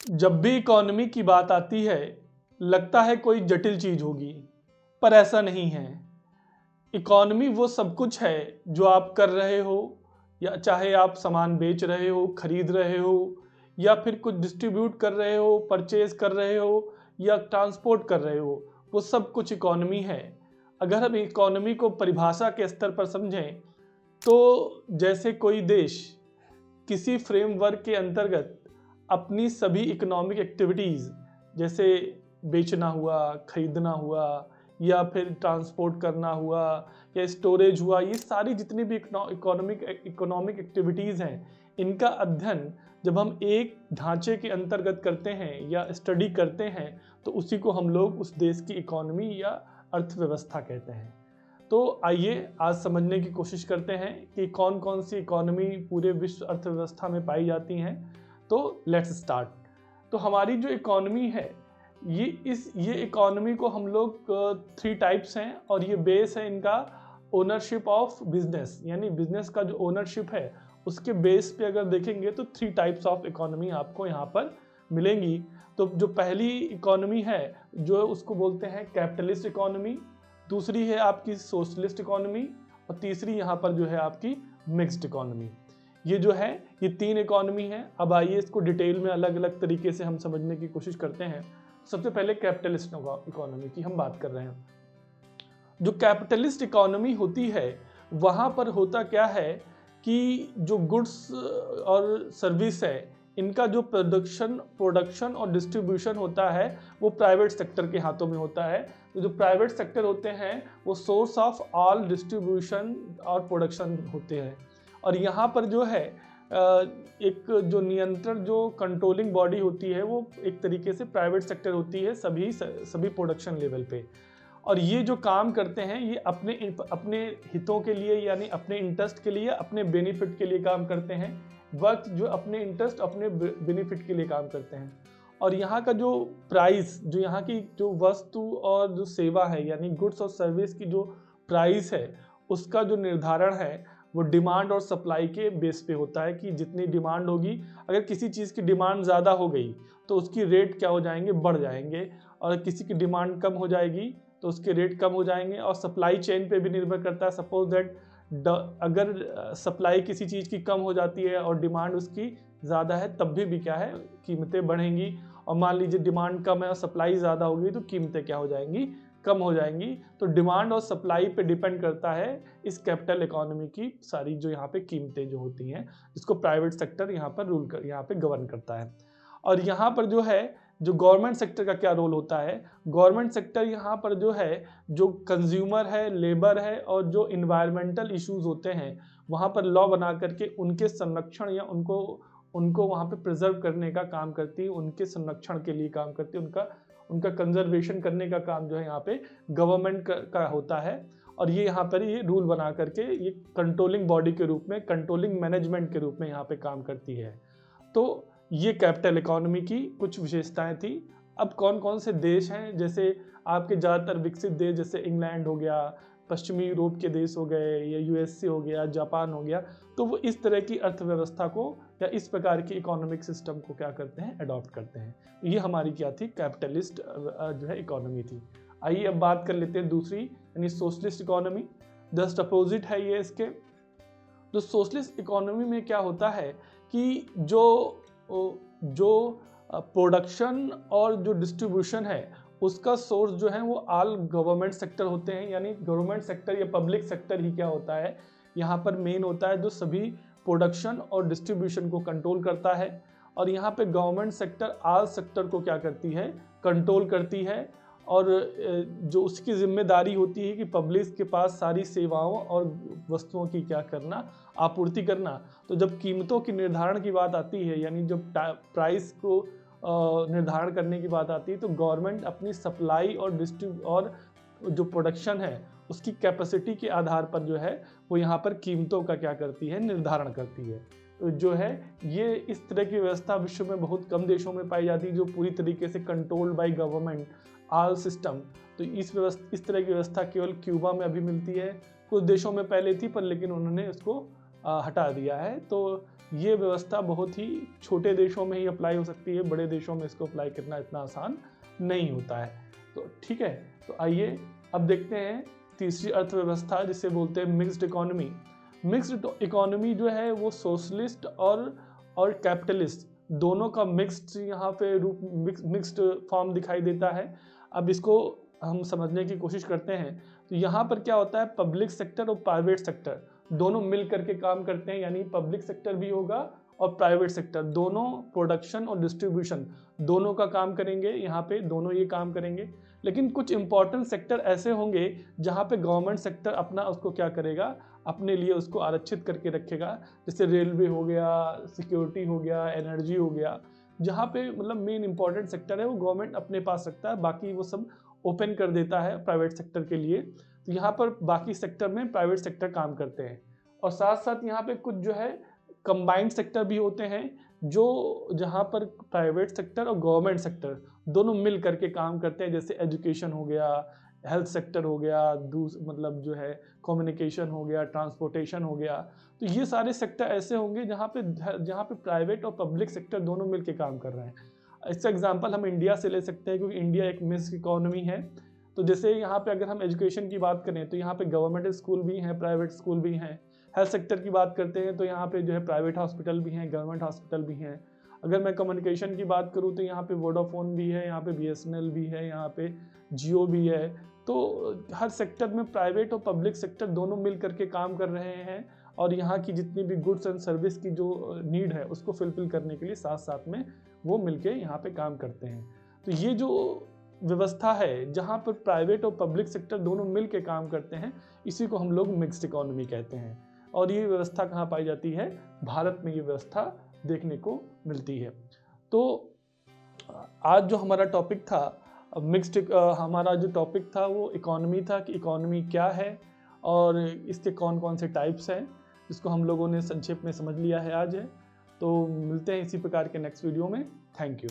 जब भी इकोनॉमी की बात आती है लगता है कोई जटिल चीज होगी, पर ऐसा नहीं है। इकोनॉमी वो सब कुछ है जो आप कर रहे हो, या चाहे आप सामान बेच रहे हो, खरीद रहे हो, या फिर कुछ डिस्ट्रीब्यूट कर रहे हो, परचेज कर रहे हो, या ट्रांसपोर्ट कर रहे हो, वो सब कुछ इकोनॉमी है। अगर हम इकोनॉमी को परिभाषा के स्तर पर समझें तो जैसे कोई देश किसी फ्रेमवर्क के अंतर्गत अपनी सभी इकोनॉमिक एक्टिविटीज़, जैसे बेचना हुआ, खरीदना हुआ, या फिर ट्रांसपोर्ट करना हुआ, या स्टोरेज हुआ, ये सारी जितनी भी इकोनॉमिक एक्टिविटीज़ हैं, इनका अध्ययन जब हम एक ढांचे के अंतर्गत करते हैं या स्टडी करते हैं तो उसी को हम लोग उस देश की इकोनॉमी या अर्थव्यवस्था कहते हैं। तो आइए आज समझने की कोशिश करते हैं कि कौन कौन सी इकोनॉमी पूरे विश्व अर्थव्यवस्था में पाई जाती हैं। तो लेट्स स्टार्ट। तो हमारी जो इकोनॉमी है ये इकोनॉमी को हम लोग 3 टाइप्स हैं, और ये बेस है इनका ओनरशिप ऑफ बिजनेस, यानी बिजनेस का जो ओनरशिप है उसके बेस पे अगर देखेंगे तो 3 टाइप्स ऑफ इकोनॉमी आपको यहाँ पर मिलेंगी। तो जो पहली इकोनॉमी है जो उसको बोलते हैं कैपिटलिस्ट इकोनॉमी, दूसरी है आपकी सोशलिस्ट इकोनॉमी, और तीसरी यहाँ पर जो है आपकी मिक्स्ड इकोनॉमी। ये जो है ये 3 इकोनॉमी है। अब आइए इसको डिटेल में अलग अलग तरीके से हम समझने की कोशिश करते हैं। सबसे पहले कैपिटलिस्ट इकोनॉमी की हम बात कर रहे हैं। जो कैपिटलिस्ट इकोनॉमी होती है वहाँ पर होता क्या है कि जो गुड्स और सर्विस है इनका जो प्रोडक्शन और डिस्ट्रीब्यूशन होता है वो प्राइवेट सेक्टर के हाथों में होता है। तो जो प्राइवेट सेक्टर होते हैं वो सोर्स ऑफ ऑल डिस्ट्रीब्यूशन और प्रोडक्शन होते हैं। और यहाँ पर जो है एक जो नियंत्रण, जो कंट्रोलिंग बॉडी होती है वो एक तरीके से प्राइवेट सेक्टर होती है सभी प्रोडक्शन लेवल पे। और ये जो काम करते हैं ये अपने हितों के लिए, यानी अपने इंटरेस्ट के लिए, अपने बेनिफिट के लिए काम करते हैं। वक्त जो अपने इंटरेस्ट, अपने बेनिफिट के लिए काम करते हैं। और यहाँ का जो प्राइस, जो यहाँ की जो वस्तु और जो सेवा है, यानी गुड्स और सर्विस की जो प्राइस है उसका जो निर्धारण है वो डिमांड और सप्लाई के बेस पे होता है कि जितनी डिमांड होगी, अगर किसी चीज़ की डिमांड ज़्यादा हो गई तो उसकी रेट क्या हो जाएंगे, बढ़ जाएंगे, और किसी की डिमांड कम हो जाएगी तो उसके रेट कम हो जाएंगे। और सप्लाई चेन पे भी निर्भर करता है। सपोज दैट अगर सप्लाई किसी चीज़ की कम हो जाती है और डिमांड उसकी ज़्यादा है तब भी क्या है, कीमतें बढ़ेंगी। और मान लीजिए डिमांड कम है और सप्लाई ज़्यादा होगी तो कीमतें क्या हो जाएंगी, कम हो जाएंगी। तो डिमांड और सप्लाई पे डिपेंड करता है इस कैपिटल इकोनॉमी की सारी जो यहाँ पे कीमतें जो होती हैं, जिसको प्राइवेट सेक्टर यहाँ पर यहाँ पे गवर्न करता है। और यहाँ पर जो है जो गवर्नमेंट सेक्टर का क्या रोल होता है, गवर्नमेंट सेक्टर यहाँ पर जो है जो कंज्यूमर है, लेबर है, और जो इन्वायरमेंटल इश्यूज होते हैं वहाँ पर लॉ बना करके उनके संरक्षण या उनको वहाँ पे प्रिजर्व करने का काम करती है, उनके संरक्षण के लिए काम करती है, उनका कंजर्वेशन करने का काम जो है यहाँ पे गवर्नमेंट का होता है। और ये यहाँ पर ये रूल बना करके ये कंट्रोलिंग बॉडी के रूप में, कंट्रोलिंग मैनेजमेंट के रूप में यहाँ पे काम करती है। तो ये कैपिटल इकोनॉमी की कुछ विशेषताएं थी। अब कौन कौन से देश हैं, जैसे आपके ज़्यादातर विकसित देश जैसे इंग्लैंड हो गया, पश्चिमी यूरोप के देश हो गए, या यूएसए हो गया, जापान हो गया, तो वो इस तरह की अर्थव्यवस्था को या इस प्रकार की इकोनॉमिक सिस्टम को क्या करते हैं, अडॉप्ट करते हैं। ये हमारी क्या थी, कैपिटलिस्ट जो है इकोनॉमी थी। आइए अब बात कर लेते हैं दूसरी, यानी सोशलिस्ट इकोनॉमी। जस्ट अपोजिट है ये इसके। तो सोशलिस्ट इकोनॉमी में क्या होता है कि जो प्रोडक्शन और जो डिस्ट्रीब्यूशन है उसका सोर्स जो है वो ऑल गवर्नमेंट सेक्टर होते हैं, यानी गवर्नमेंट सेक्टर या पब्लिक सेक्टर ही क्या होता है, यहाँ पर मेन होता है जो सभी प्रोडक्शन और डिस्ट्रीब्यूशन को कंट्रोल करता है। और यहाँ पे गवर्नमेंट सेक्टर ऑल सेक्टर को क्या करती है, कंट्रोल करती है। और जो उसकी जिम्मेदारी होती है कि पब्लिक के पास सारी सेवाओं और वस्तुओं की क्या करना, आपूर्ति करना। तो जब कीमतों की निर्धारण की बात आती है, यानी जब प्राइस को निर्धारण करने की बात आती है, तो गवर्नमेंट अपनी सप्लाई और जो प्रोडक्शन है उसकी कैपेसिटी के आधार पर जो है वो यहाँ पर कीमतों का क्या करती है, निर्धारण करती है। तो जो है ये इस तरह की व्यवस्था विश्व में बहुत कम देशों में पाई जाती है जो पूरी तरीके से controlled by government all system. तो इस तरह की व्यवस्था केवल क्यूबा में अभी मिलती है, कुछ देशों में पहले थी पर लेकिन उन्होंने इसको हटा दिया है। तो ये व्यवस्था बहुत ही छोटे देशों में ही अप्लाई हो सकती है, बड़े देशों में इसको अप्लाई करना इतना आसान नहीं होता है। तो ठीक है, तो आइए अब देखते हैं तीसरी अर्थव्यवस्था जिसे बोलते हैं मिक्स्ड इकोनॉमी। मिक्स्ड इकोनॉमी जो है वो सोशलिस्ट और कैपिटलिस्ट दोनों का मिक्स्ड यहाँ पे रूप मिक्स्ड फॉर्म दिखाई देता है। अब इसको हम समझने की कोशिश करते हैं। तो यहाँ पर क्या होता है, पब्लिक सेक्टर और प्राइवेट सेक्टर दोनों मिल करके काम करते हैं, यानी पब्लिक सेक्टर भी होगा और प्राइवेट सेक्टर, दोनों प्रोडक्शन और डिस्ट्रीब्यूशन दोनों का काम करेंगे। यहाँ पे दोनों ये काम करेंगे, लेकिन कुछ इंपॉर्टेंट सेक्टर ऐसे होंगे जहाँ पे गवर्नमेंट सेक्टर अपना उसको क्या करेगा, अपने लिए उसको आरक्षित करके रखेगा। जैसे रेलवे हो गया, सिक्योरिटी हो गया, एनर्जी हो गया, जहाँ पे मतलब मेन इंपॉर्टेंट सेक्टर है वो गवर्नमेंट अपने पास रखता है, बाकी वो सब ओपन कर देता है प्राइवेट सेक्टर के लिए। तो यहाँ पर बाकी सेक्टर में प्राइवेट सेक्टर काम करते हैं। और साथ साथ यहाँ पे कुछ जो है कंबाइंड सेक्टर भी होते हैं, जो जहाँ पर प्राइवेट सेक्टर और गवर्नमेंट सेक्टर दोनों मिल करके काम करते हैं। जैसे एजुकेशन हो गया, हेल्थ सेक्टर हो गया, मतलब जो है कम्युनिकेशन हो गया, ट्रांसपोर्टेशन हो गया। तो ये सारे सेक्टर ऐसे होंगे जहाँ पे प्राइवेट और पब्लिक सेक्टर दोनों मिल के काम कर रहे हैं। इसका एग्जांपल हम इंडिया से ले सकते हैं, क्योंकि इंडिया एक मिक्स्ड इकोनॉमी है। तो जैसे यहाँ पे अगर हम एजुकेशन की बात करें तो यहाँ पे गवर्नमेंट स्कूल भी हैं, प्राइवेट स्कूल भी हैं। हेल्थ सेक्टर की बात करते हैं तो यहाँ पे जो है प्राइवेट हॉस्पिटल भी हैं, गवर्नमेंट हॉस्पिटल भी हैं। अगर मैं कम्युनिकेशन की बात करूँ तो यहाँ पे वोडाफोन भी है, यहाँ पे BSNL भी है, यहाँ पे जियो भी है। तो हर सेक्टर में प्राइवेट और पब्लिक सेक्टर दोनों मिल करके काम कर रहे हैं, और यहाँ की जितनी भी गुड्स एंड सर्विस की जो नीड है उसको फुलफिल करने के लिए साथ साथ में वो मिलके यहाँ पे काम करते हैं। तो ये जो व्यवस्था है जहाँ पर प्राइवेट और पब्लिक सेक्टर दोनों मिल के काम करते हैं, इसी को हम लोग मिक्स्ड इकोनॉमी कहते हैं। और ये व्यवस्था कहाँ पाई जाती है, भारत में ये व्यवस्था देखने को मिलती है। तो आज जो हमारा टॉपिक था मिक्स्ड, हमारा जो टॉपिक था वो इकोनॉमी था कि इकोनॉमी क्या है और इसके कौन कौन से टाइप्स हैं, जिसको हम लोगों ने संक्षेप में समझ लिया है आज है। तो मिलते हैं इसी प्रकार के नेक्स्ट वीडियो में। Thank you.